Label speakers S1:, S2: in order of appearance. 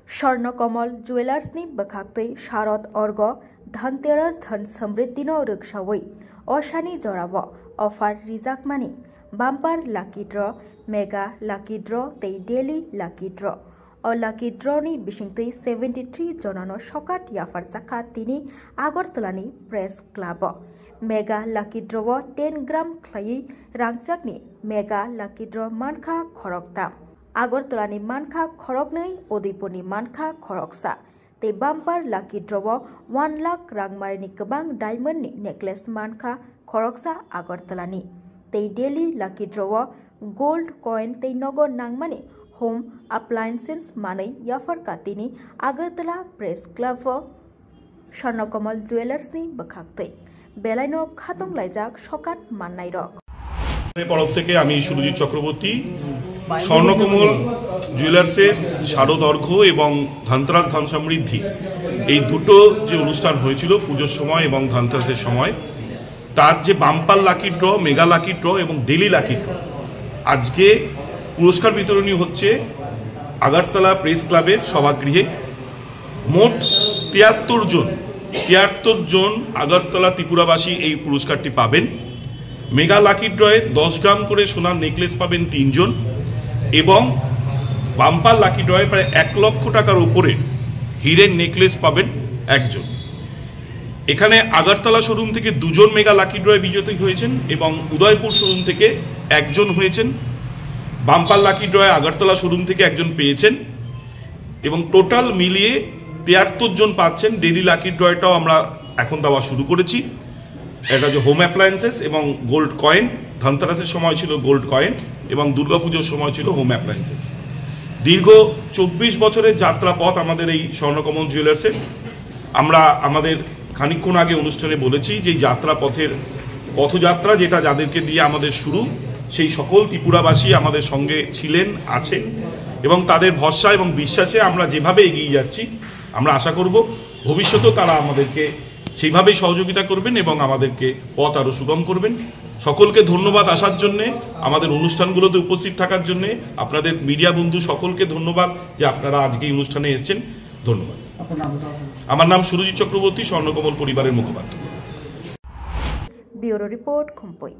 S1: स्वर्णकमल ज्वेलार्सनि बखाक्तै शारद अर्ग धनतेरस धन समृद्धिनो रोगसावै अशानि जराव अफार रिजाकमानि bumper Laki ड्र मेगा लाकी ड्र तै डेली लाकी ड्र अ लाकी ड्रनि बिसिंतै 73 जनानो सकात याफार चाखा तिनि आगरतलानि प्रेस क्लाब मेगा लाकी ड्रव 10 ग्राम ख्लायै रांचाकनि मेगा लाकी ड्र मानखा खरकदाम आगरतलानि मानखा खरकनै उदयपुरनि मानखा खरकसा ते बाम्पार लाकी ड्रव 1 लाख रांमारिनि गोबां डायमंडनि नेकलेस मानखा खरकसा आगरतलानि ते डेली लाकी ड्रव गोल्ड कॉइन ते नगद नांगमानि होम अप्लायंसेस मानै याफार कातिनि आगरतला प्रेस क्लब स्वर्णकमल ज्वेलार्सनि बखाक्तै बेलायनो खातং लाइजाक सकात माननाय रक
S2: तरफ থেকে আমি সুরজিৎ চক্রবর্তী স্বর্ণকমল জুয়েলার্সের শারদ অর্ঘ্য এবং ধনতেরাস ধন সমৃদ্ধি এই দুটো যে অনুষ্ঠান হয়েছিল পুজোর সময় এবং ধনতেরাসের সময় তার যে bumper lucky draw mega lucky draw এবং ডেলি লাকি ড্র আজকে পুরস্কার বিতরণী হচ্ছে আগরতলা প্রেস ক্লাবের সভাগৃহে মোট 73 জন আগরতলা ত্রিপুরাবাসী এই পুরস্কারটি পাবেন। মেগা লাকি ড্রয়ে 10 গ্রাম করে সোনার নেকলেস পাবেন 3 জন এবং বাম্পার লাকি ড্রয়ে প্রায় 1 লক্ষ টাকার উপরে হীরের নেকলেস পাবেন একজন। এখানে আগরতলা শোরুম থেকে 2 জন মেগা লাকি ড্রয়ে বিজয়ী হয়েছেন এবং উদয়পুর শোরুম থেকে একজন হয়েছেন। বাম্পার লাকি ড্রয়ে আগরতলা শোরুম থেকে একজন পেয়েছেন এবং টোটাল মিলিয়ে 73 জন পাচ্ছেন। ডেলি লাকি ড্রয়টাও আমরা এখন দেওয়া শুরু করেছি। এটা হচ্ছে হোম অ্যাপ্লায়েন্সেস এবং গোল্ড কয়েন। ধনতেরাসের সময় ছিল গোল্ড কয়েন এবং দুর্গাপুজোর সময় ছিল হোম অ্যাপ্লায়েন্সেস। দীর্ঘ 24 বছরের যাত্রাপথ আমাদের এই স্বর্ণকমল জুয়েলার্সের। আমরা আমাদের খানিকক্ষণ আগে অনুষ্ঠানে বলেছি যে যাত্রাপথের পথযাত্রা যেটা যাদেরকে দিয়ে আমাদের শুরু, সেই সকল ত্রিপুরাবাসী আমাদের সঙ্গে ছিলেন, আছেন এবং তাদের ভরসা এবং বিশ্বাসে আমরা যেভাবে এগিয়ে যাচ্ছি আমরা আশা করব ভবিষ্যতেও তারা আমাদেরকে সেইভাবেই সহযোগিতা করবেন এবং আমাদেরকে পথ আরও সুগম করবেন। সকলকে ধন্যবাদ আসার জন্যে, আমাদের অনুষ্ঠানগুলোতে উপস্থিত থাকার জন্যে। আপনাদের মিডিয়া বন্ধু সকলকে ধন্যবাদ যে আপনারা আজকে এই অনুষ্ঠানে এসেছেন। ধন্যবাদ। আমার নাম সুরজিৎ চক্রবর্তী, স্বর্ণকমল পরিবারের মুখপাত্র।
S1: Bureau report খুম্পই।